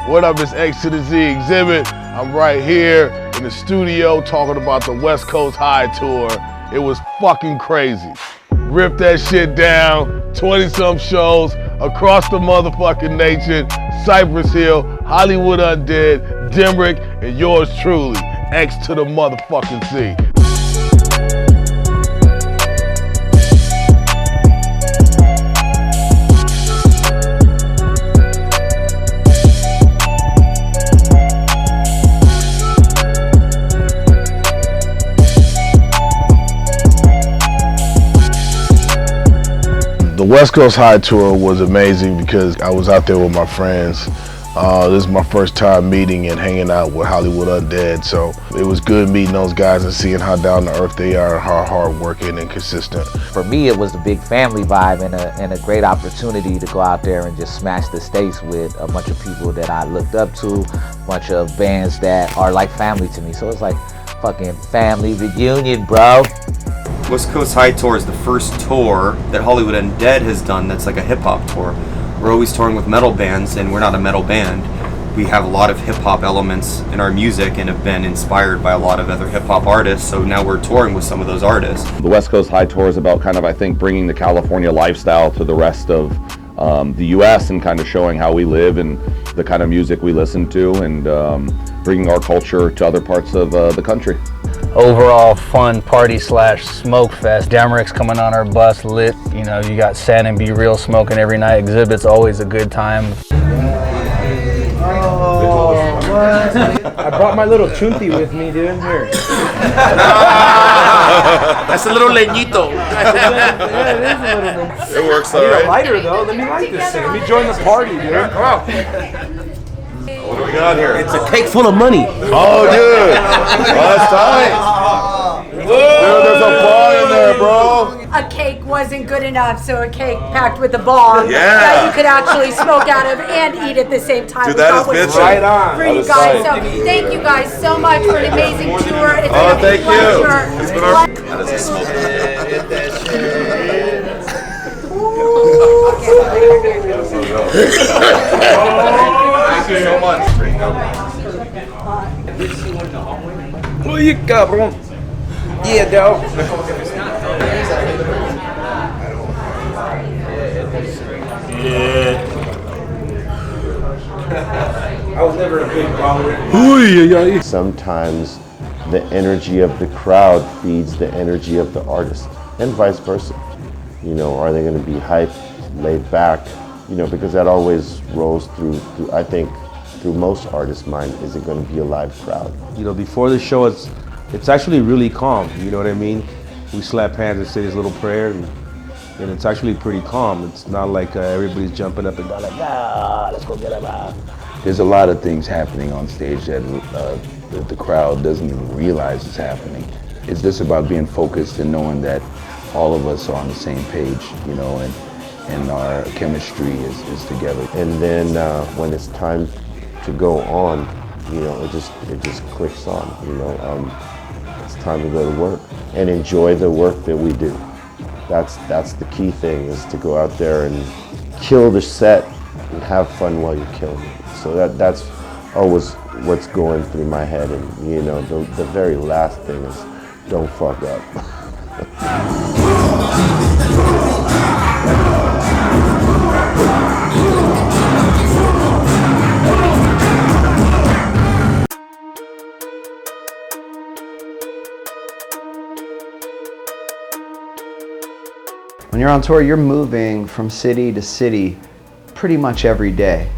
What up, it's X to the Z Xzibit. I'm right here in the studio talking about the West Coast High Tour. It was fucking crazy. Ripped that shit down, 20-some shows across the motherfucking nation. Cypress Hill, Hollywood Undead, Demrick, and yours truly, X to the motherfucking Z. The West Coast High Tour was amazing because I was out there with my friends. This is my first time meeting and hanging out with Hollywood Undead, so it was good meeting those guys and seeing how down to earth they are and how hardworking and consistent. For me, it was a big family vibe and a great opportunity to go out there and just smash the stage with a bunch of people that I looked up to, a bunch of bands that are like family to me. So it's like fucking family reunion, bro. West Coast High Tour is the first tour that Hollywood Undead has done that's like a hip-hop tour. We're always touring with metal bands, and we're not a metal band. We have a lot of hip-hop elements in our music and have been inspired by a lot of other hip-hop artists, so now we're touring with some of those artists. The West Coast High Tour is about kind of, I think, bringing the California lifestyle to the rest of the U.S. and kind of showing how we live and the kind of music we listen to and bringing our culture to other parts of the country. Overall fun party / smoke fest. Demrick's coming on our bus lit. You know, you got Sad and Be Real smoking every night. Xzibit's always a good time. Oh, what? I brought my little chunti with me, dude. Here. That's a little leñito. Yeah, it is a little. It works I need alright. a lighter though. Let me light this thing. Let me join the party, dude. Come on. What do we got here? It's a cake full of money. Oh, dude. Oh, that's tight. Dude, there's a ball in there, bro. A cake wasn't good enough, so a cake packed with a ball Yeah. that you could actually smoke out of and eat at the same time. Dude, We that thought is was bitchin'. Right on. for you guys. So thank you guys so much for an amazing tour. It's Oh, been a thank you. pleasure. It's been our... That is a smoke. Thank you so much. Oye, cabrón. Yeah, dog. I was never a big baller. Sometimes the energy of the crowd feeds the energy of the artist, and vice versa. You know, are they going to be hyped, laid back? You know, because that always rolls through I think, through most artists' mind. Is it going to be a live crowd? You know, before the show, it's actually really calm. You know what I mean? We slap hands and say this little prayer, and it's actually pretty calm. It's not like everybody's jumping up and down like, let's go get him. There's a lot of things happening on stage that the crowd doesn't even realize is happening. It's just about being focused and knowing that all of us are on the same page, you know, and our chemistry is together. And then when it's time to go on, you know, it just clicks on. You know, it's time to go to work and enjoy the work that we do. That's the key thing, is to go out there and kill the set and have fun while you're killing it. So that's always what's going through my head. And you know, the very last thing is don't fuck up. When you're on tour, you're moving from city to city pretty much every day.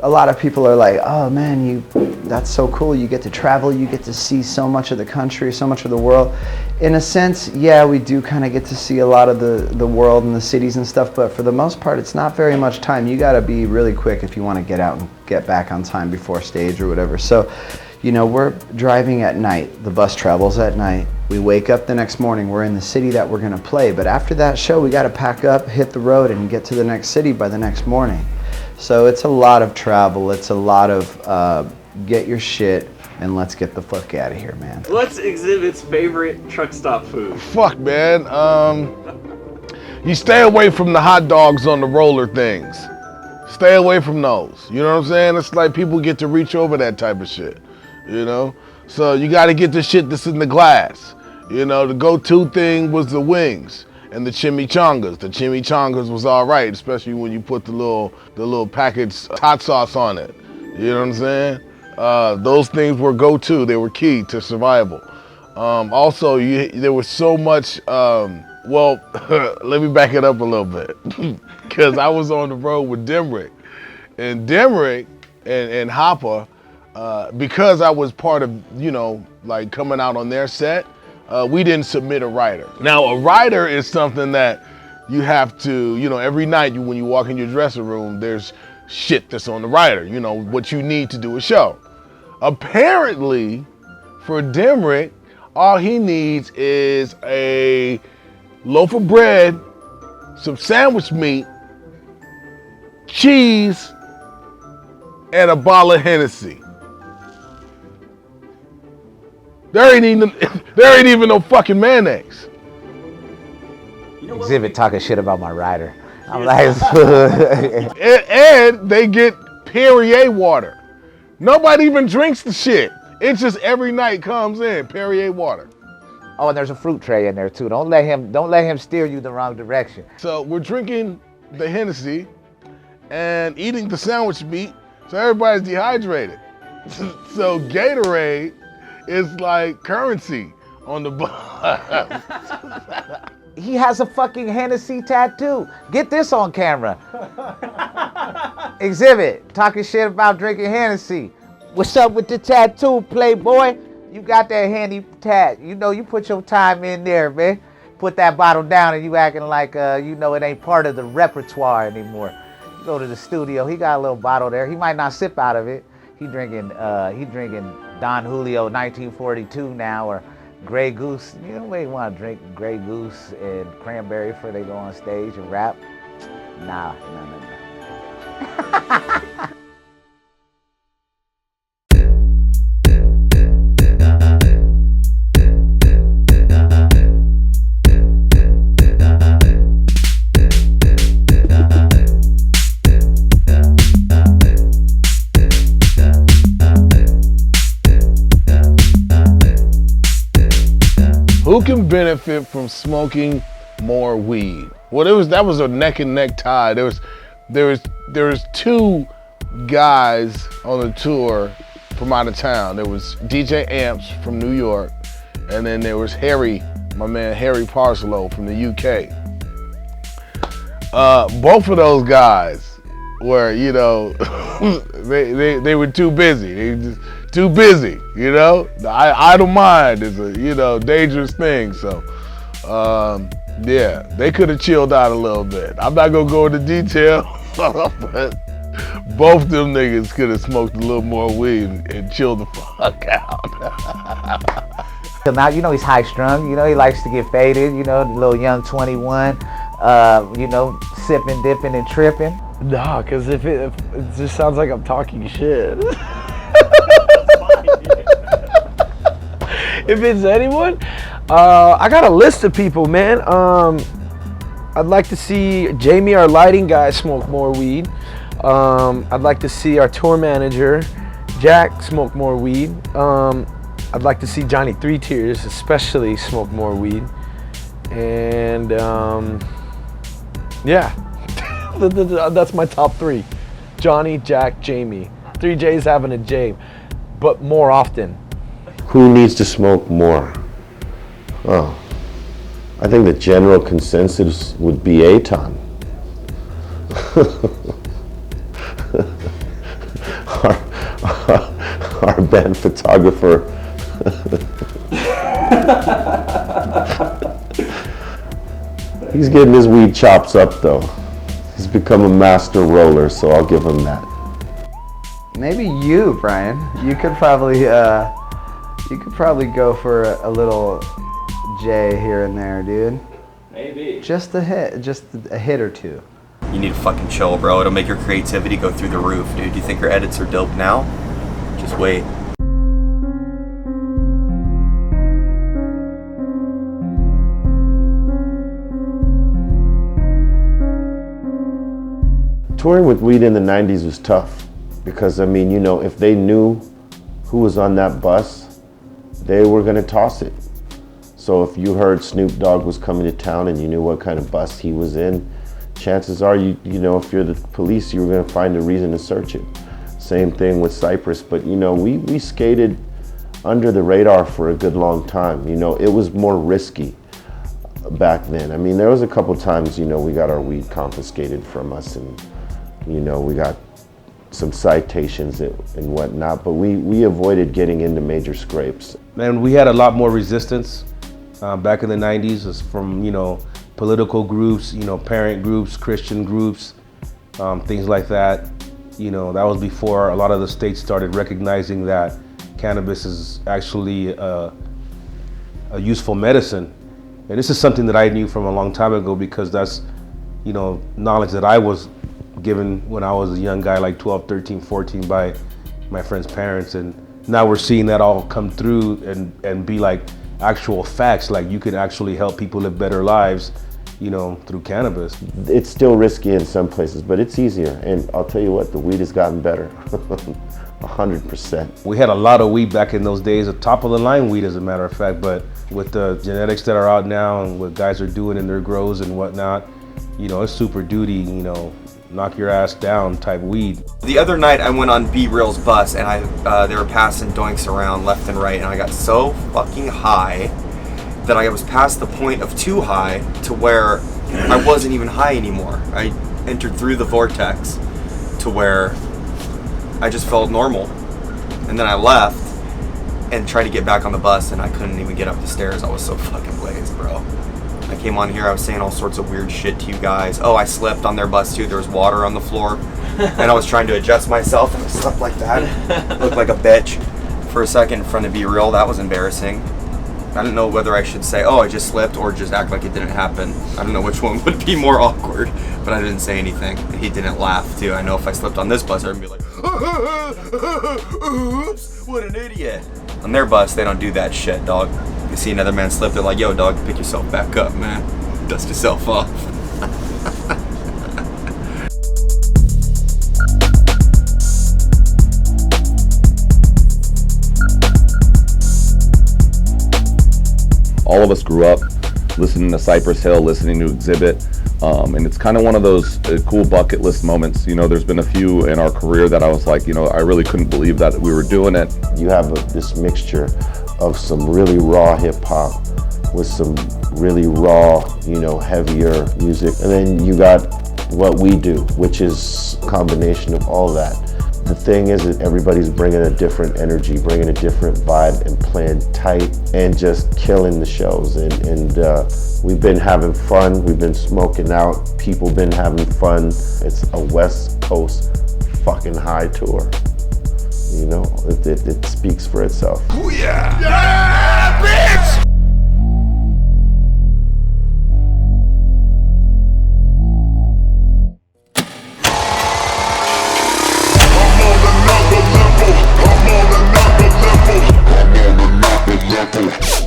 A lot of people are like, oh man, that's so cool. You get to travel, you get to see so much of the country, so much of the world. In a sense, yeah, we do kind of get to see a lot of the world and the cities and stuff, but for the most part, it's not very much time. You gotta be really quick if you wanna get out and get back on time before stage or whatever. So, you know, we're driving at night. The bus travels at night. We wake up the next morning, we're in the city that we're gonna play, but after that show, we gotta pack up, hit the road, and get to the next city by the next morning. So it's a lot of travel, it's a lot of get your shit and let's get the fuck out of here, man. What's Xzibit's favorite truck stop food? Fuck, man. You stay away from the hot dogs on the roller things. Stay away from those. You know what I'm saying? It's like people get to reach over that type of shit. You know? So you gotta get the shit that's in the glass. You know, the go-to thing was the wings and the chimichangas. The chimichangas was all right, especially when you put the little packaged hot sauce on it. You know what I'm saying? Those things were go-to. They were key to survival. Also, there was so much. Well, let me back it up a little bit, because I was on the road with Demrick, and Demrick and Hopper, because I was part of, you know, like coming out on their set. We didn't submit a writer. Now, a writer is something that you have to, you know, every night when you walk in your dressing room, there's shit that's on the writer, you know, what you need to do a show. Apparently, for Demrick, all he needs is a loaf of bread, some sandwich meat, cheese, and a bottle of Hennessy. There ain't even no fucking mayonnaise. Xzibit talking shit about my rider. I'm like, and they get Perrier water. Nobody even drinks the shit. It's just every night comes in Perrier water. Oh, and there's a fruit tray in there too. Don't let him steer you the wrong direction. So we're drinking the Hennessy and eating the sandwich meat, so everybody's dehydrated. So Gatorade is like currency on the bus. He has a fucking Hennessy tattoo. Get this on camera. Xzibit, talking shit about drinking Hennessy. What's up with the tattoo, playboy? You got that handy tat. You know, you put your time in there, man. Put that bottle down and you acting like, you know, it ain't part of the repertoire anymore. You go to the studio, he got a little bottle there. He might not sip out of it. He drinking Don Julio 1942 now, or Grey Goose. You know, may want to drink Grey Goose and cranberry before they go on stage and rap. Nah. Who can benefit from smoking more weed? Well, that was a neck and neck tie. There was two guys on the tour from out of town. There was DJ Amps from New York, and then there was Harry, my man Harry Parslow from the UK. Both of those guys were, you know, they were too busy. They were just too busy, you know? The idle mind is a, you know, dangerous thing. So, yeah, they could have chilled out a little bit. I'm not gonna go into detail, but both them niggas could have smoked a little more weed and chilled the fuck out. Now, you know, he's high strung, you know, he likes to get faded, you know, the little young 21, you know, sipping, dipping, and tripping. Nah, because if it just sounds like I'm talking shit. If it's anyone, I got a list of people, man. I'd like to see Jamie, our lighting guy, smoke more weed. I'd like to see our tour manager, Jack, smoke more weed. I'd like to see Johnny Three Tears especially smoke more weed. And yeah, that's my top three. Johnny, Jack, Jamie. 3 J's having a J, but more often. Who needs to smoke more? Oh, I think the general consensus would be Aton. our band photographer. He's getting his weed chops up though. He's become a master roller, so I'll give him that. Maybe you, Brian. You could probably go for a little J here and there, dude. Maybe. Just a hit or two. You need to fucking chill, bro. It'll make your creativity go through the roof, dude. You think your edits are dope now? Just wait. Touring with weed in the 90s was tough because, I mean, you know, if they knew who was on that bus, they were gonna toss it. So if you heard Snoop Dogg was coming to town and you knew what kind of bus he was in, chances are, you know, if you're the police, you were gonna find a reason to search it. Same thing with Cypress, but you know, we skated under the radar for a good long time. You know, it was more risky back then. I mean, there was a couple times, you know, we got our weed confiscated from us and, you know, we got some citations and whatnot, but we avoided getting into major scrapes. And we had a lot more resistance back in the 90s from, you know, political groups, you know, parent groups, Christian groups, things like that. You know, that was before a lot of the states started recognizing that cannabis is actually a useful medicine. And this is something that I knew from a long time ago because that's, you know, knowledge that I was given when I was a young guy, like 12, 13, 14 by my friend's parents. And now we're seeing that all come through and be like actual facts, like you can actually help people live better lives, you know, through cannabis. It's still risky in some places, but it's easier. And I'll tell you what, the weed has gotten better, 100%. We had a lot of weed back in those days, a top of the line weed as a matter of fact, but with the genetics that are out now and what guys are doing in their grows and whatnot, you know, it's super duty, you know, knock your ass down type weed. The other night I went on B Real's bus and they were passing doinks around left and right and I got so fucking high that I was past the point of too high to where I wasn't even high anymore. I entered through the vortex to where I just felt normal. And then I left and tried to get back on the bus and I couldn't even get up the stairs. I was so fucking blazed, bro. I came on here, I was saying all sorts of weird shit to you guys. Oh, I slept on their bus too. There was water on the floor. And I was trying to adjust myself and I slept like that. Looked like a bitch for a second in front of Be Real. That was embarrassing. I don't know whether I should say, oh, I just slipped, or just act like it didn't happen. I don't know which one would be more awkward, but I didn't say anything. And he didn't laugh too. I know if I slipped on this bus, I'd be like, oops, what an idiot. On their bus, they don't do that shit, dog. You see another man slip, they're like, yo, dog, pick yourself back up, man. Dust yourself off. All of us grew up listening to Cypress Hill, listening to Xzibit, and it's kind of one of those cool bucket list moments. You know, there's been a few in our career that I was like, you know, I really couldn't believe that we were doing it. You have this mixture of some really raw hip hop with some really raw, you know, heavier music. And then you got what we do, which is a combination of all that. The thing is that everybody's bringing a different energy, bringing a different vibe and playing tight and just killing the shows. And we've been having fun. We've been smoking out. People been having fun. It's a West Coast fucking high tour. You know, it speaks for itself. Ooh, yeah! Yeah, bitch! I'm on another level.